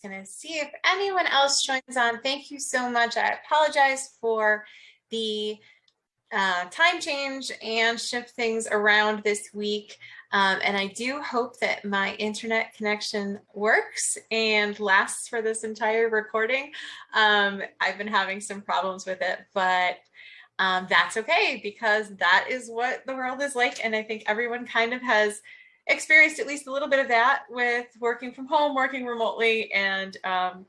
just going to see if anyone else joins on. Thank you so much. I apologize for the time change and shift things around this week. And I do hope that my internet connection works and lasts for this entire recording. I've been having some problems with it, but that's okay, because that is what the world is like. And I think everyone kind of has experienced at least a little bit of that with working from home, working remotely, and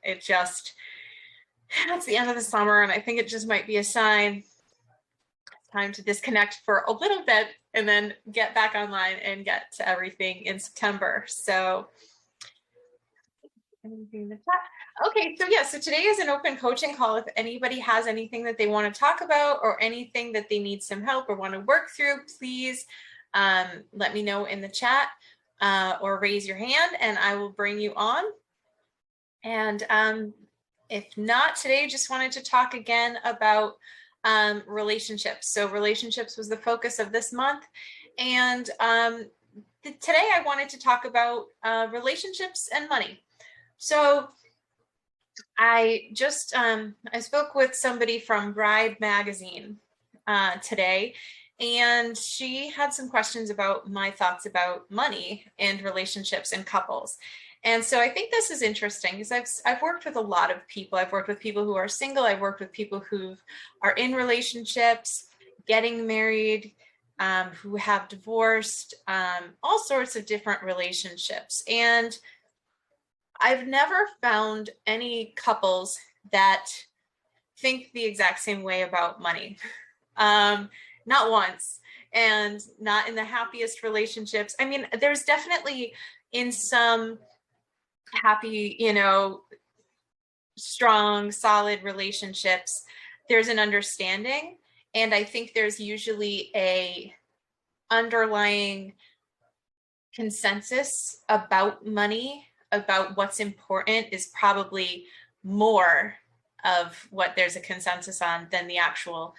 it's the end of the summer, and I think it just might be a sign. It's time to disconnect for a little bit and then get back online and get to everything in September. So okay, so today is an open coaching call. If anybody has anything that they want to talk about or anything that they need some help or want to work through, please let me know in the chat or raise your hand and I will bring you on. And if not, today just wanted to talk again about relationships. So relationships was the focus of this month. And today I wanted to talk about relationships and money. So I just, I spoke with somebody from Bride Magazine today, and she had some questions about my thoughts about money and relationships and couples. And so I think this is interesting because I've worked with a lot of people. I've worked with people who are single. I've worked with people who are in relationships, getting married, who have divorced, all sorts of different relationships. And I've never found any couples that think the exact same way about money. Not once, and not in the happiest relationships. I mean, there's definitely in some happy, strong, solid relationships, there's an understanding. And I think there's usually a underlying consensus about money, about what's important, is probably more of what there's a consensus on than the actual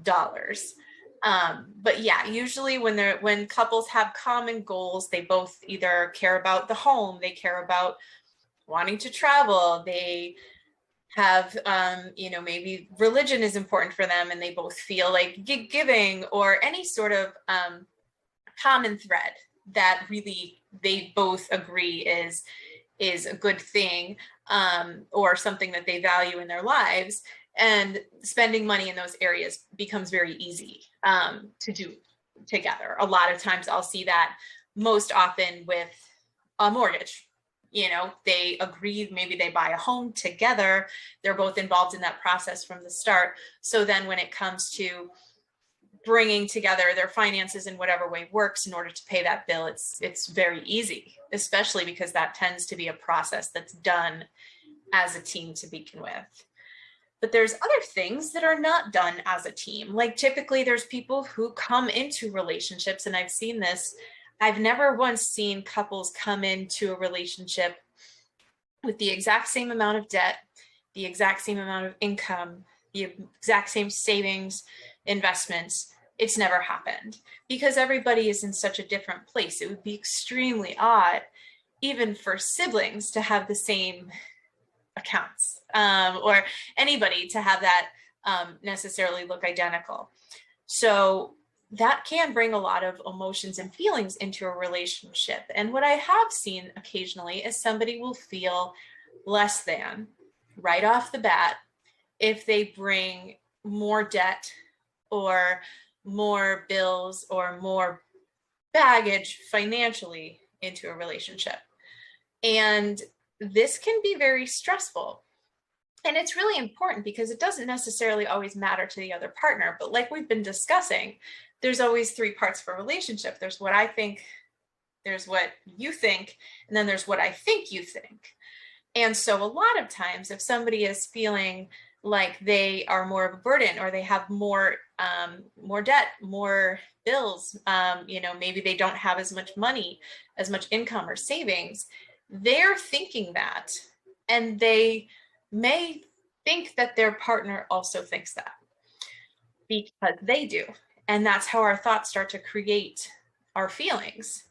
dollars. But yeah, usually when couples have common goals, they both either care about the home, they care about wanting to travel, they have, maybe religion is important for them and they both feel like giving, or any sort of common thread that really they both agree is a good thing, or something that they value in their lives. And spending money in those areas becomes very easy to do together. A lot of times I'll see that most often with a mortgage. They agree, maybe they buy a home together. They're both involved in that process from the start. So then when it comes to bringing together their finances in whatever way works in order to pay that bill, it's very easy, especially because that tends to be a process that's done as a team to begin with. But there's other things that are not done as a team. Like typically there's people who come into relationships, and I've seen this. I've never once seen couples come into a relationship with the exact same amount of debt, the exact same amount of income, the exact same savings, investments. It's never happened because everybody is in such a different place. It would be extremely odd, even for siblings, to have the same accounts, or anybody to have that necessarily look identical. So that can bring a lot of emotions and feelings into a relationship. And what I have seen occasionally is somebody will feel less than right off the bat if they bring more debt or more bills or more baggage financially into a relationship. And this can be very stressful. And it's really important because it doesn't necessarily always matter to the other partner. But like we've been discussing, there's always three parts for a relationship. There's what I think, there's what you think, and then there's what I think you think. And so a lot of times if somebody is feeling like they are more of a burden, or they have more debt, more bills, maybe they don't have as much money, as much income or savings, they're thinking that, and they may think that their partner also thinks that because they do. And that's how our thoughts start to create our feelings.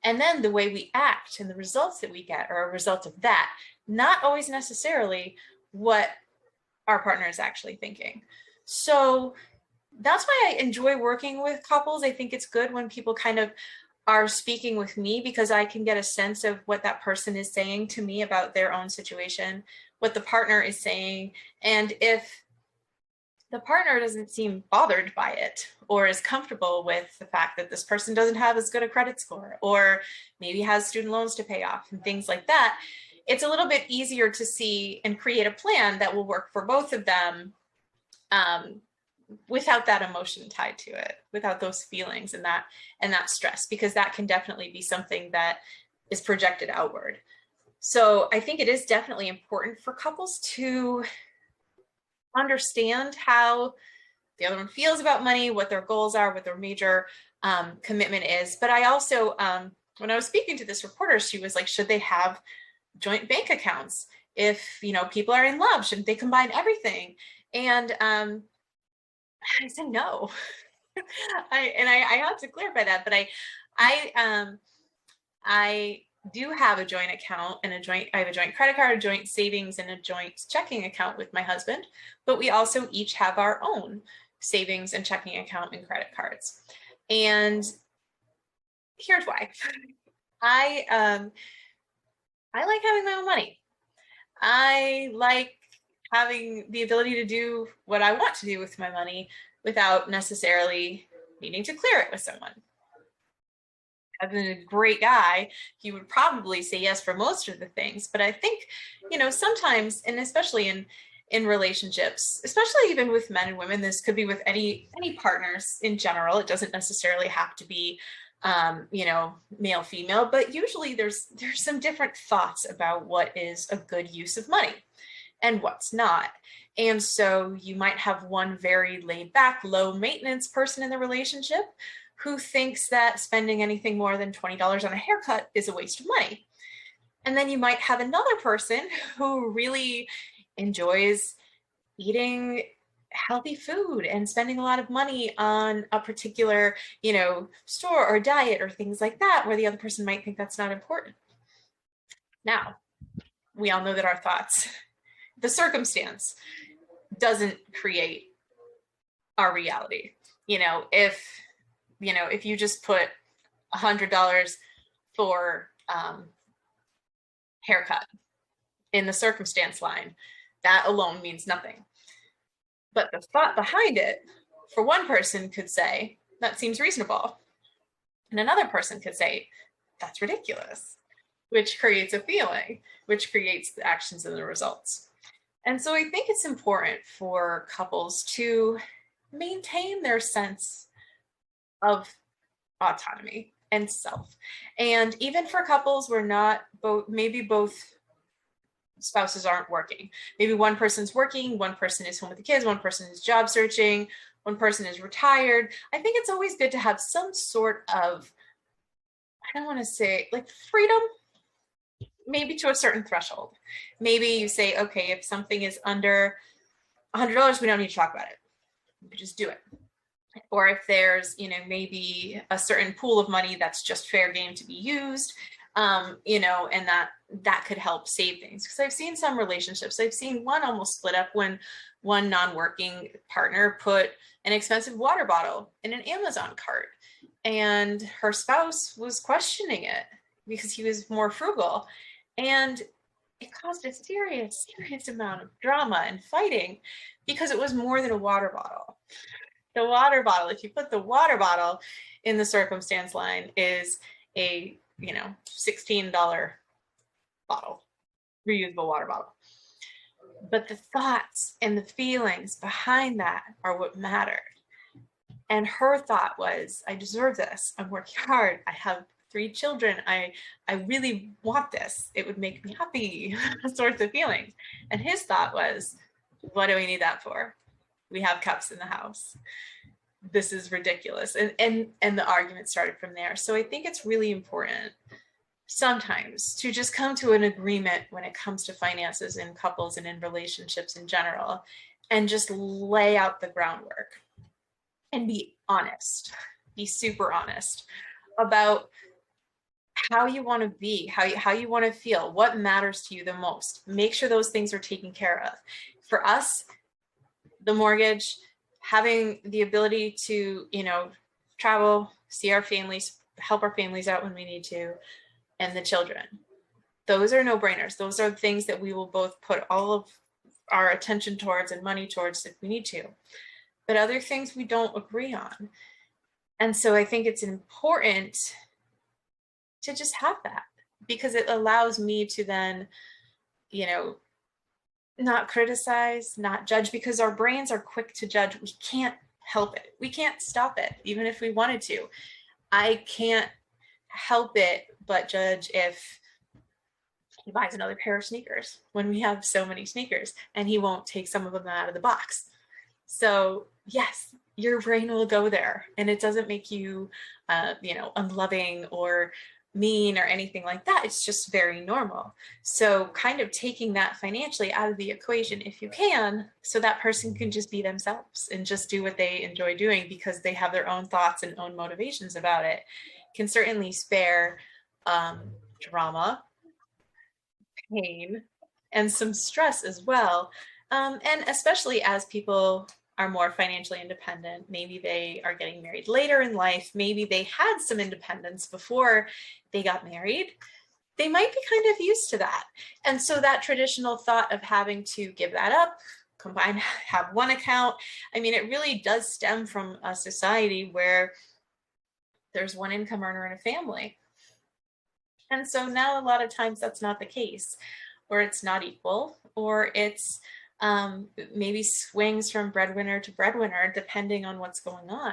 And then the way we act and the results that we get are a result of that. not always necessarily what our partner is actually thinking. So that's why I enjoy working with couples. I think it's good when people kind of are speaking with me, because I can get a sense of what that person is saying to me about their own situation, what the partner is saying. And if the partner doesn't seem bothered by it, or is comfortable with the fact that this person doesn't have as good a credit score, or maybe has student loans to pay off and things like that, it's a little bit easier to see and create a plan that will work for both of them, without that emotion tied to it, without those feelings and that stress, because that can definitely be something that is projected outward. So I think it is definitely important for couples to understand how the other one feels about money, what their goals are, what their major commitment is. But I also, when I was speaking to this reporter, she was like, should they have joint bank accounts? If, people are in love, shouldn't they combine everything? And I said no. I had to clarify that, but I do have a joint account and I have a joint credit card, a joint savings, and a joint checking account with my husband, but we also each have our own savings and checking account and credit cards. And here's why. I like having my own money. I like having the ability to do what I want to do with my money without necessarily needing to clear it with someone. As a great guy, he would probably say yes for most of the things. But I think, sometimes, and especially in relationships, especially even with men and women, this could be with any partners in general. It doesn't necessarily have to be, male, female, but usually there's some different thoughts about what is a good use of money and what's not. And so you might have one very laid back, low maintenance person in the relationship who thinks that spending anything more than $20 on a haircut is a waste of money. And then you might have another person who really enjoys eating healthy food and spending a lot of money on a particular, store or diet or things like that, where the other person might think that's not important. Now, we all know that our thoughts, the circumstance, doesn't create our reality. If you just put $100 for haircut in the circumstance line, that alone means nothing. But the thought behind it, for one person, could say, that seems reasonable. And another person could say, that's ridiculous, which creates a feeling, which creates the actions and the results. And so I think it's important for couples to maintain their sense of autonomy and self. And even for couples where maybe both spouses aren't working. Maybe one person's working, one person is home with the kids, one person is job searching, one person is retired. I think it's always good to have some sort of, I don't want to say like freedom, maybe to a certain threshold. Maybe you say, okay, if something is under $100, we don't need to talk about it. We could just do it. Or if there's, maybe a certain pool of money that's just fair game to be used, and that could help save things. Because I've seen some relationships, I've seen one almost split up when one non-working partner put an expensive water bottle in an Amazon cart, and her spouse was questioning it because he was more frugal, and it caused a serious amount of drama and fighting because it was more than a water bottle. The water bottle, if you put the water bottle in the circumstance line, is a $16 bottle, reusable water bottle. But the thoughts and the feelings behind that are what mattered. And her thought was, I deserve this. I'm working hard. I have 3 children. I really want this. It would make me happy, sorts of feelings. And his thought was, what do we need that for? We have cups in the house. This is ridiculous. And the argument started from there. So I think it's really important sometimes to just come to an agreement when it comes to finances in couples and in relationships in general, and just lay out the groundwork and be honest, be super honest about how you want to be, how you want to feel, what matters to you the most. Make sure those things are taken care of. For us, the mortgage, having the ability to, travel, see our families, help our families out when we need to, and the children. Those are no-brainers. Those are things that we will both put all of our attention towards and money towards if we need to. But other things we don't agree on. And so I think it's important to just have that, because it allows me to then, not criticize, not judge, because our brains are quick to judge. We can't help it. We can't stop it, even if we wanted to. I can't help it but judge if he buys another pair of sneakers when we have so many sneakers, and he won't take some of them out of the box. So yes, your brain will go there, and it doesn't make you, unloving or mean or anything like that. It's just very normal. So kind of taking that financially out of the equation if you can, so that person can just be themselves and just do what they enjoy doing because they have their own thoughts and own motivations about it, can certainly spare drama, pain, and some stress as well. And especially as people are more financially independent, maybe they are getting married later in life, maybe they had some independence before they got married, they might be kind of used to that. And so that traditional thought of having to give that up, combine, have one account, I mean, it really does stem from a society where there's one income earner in a family. And so now a lot of times that's not the case, or it's not equal, or it's maybe swings from breadwinner to breadwinner depending on what's going on.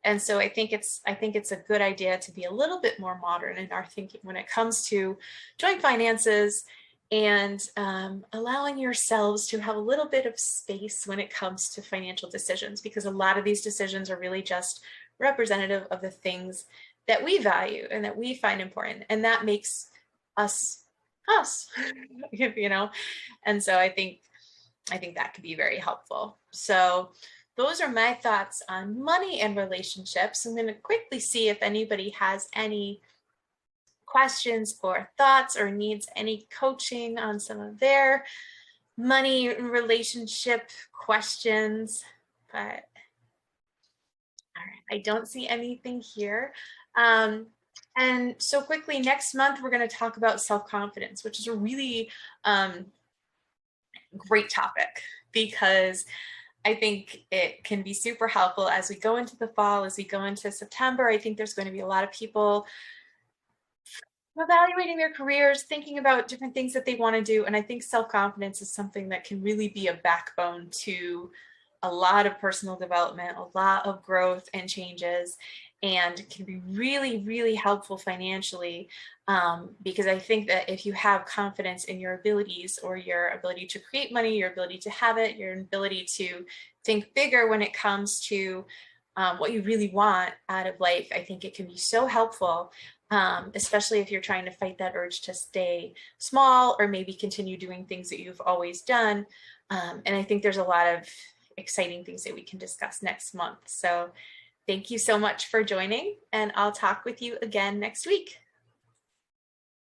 And so I think it's a good idea to be a little bit more modern in our thinking when it comes to joint finances, and allowing yourselves to have a little bit of space when it comes to financial decisions, because a lot of these decisions are really just representative of the things that we value and that we find important, and that makes us us. And so I think that could be very helpful. So those are my thoughts on money and relationships. I'm going to quickly see if anybody has any questions or thoughts or needs any coaching on some of their money and relationship questions. But all right, I don't see anything here. And so quickly, next month, we're going to talk about self-confidence, which is a really great topic, because I think it can be super helpful as we go into the fall, as we go into September. I think there's going to be a lot of people evaluating their careers, thinking about different things that they want to do. And I think self-confidence is something that can really be a backbone to a lot of personal development, a lot of growth and changes, and can be really, really helpful financially, because I think that if you have confidence in your abilities, or your ability to create money, your ability to have it, your ability to think bigger when it comes to what you really want out of life, I think it can be so helpful, especially if you're trying to fight that urge to stay small or maybe continue doing things that you've always done. And I think there's a lot of exciting things that we can discuss next month. So thank you so much for joining, and I'll talk with you again next week.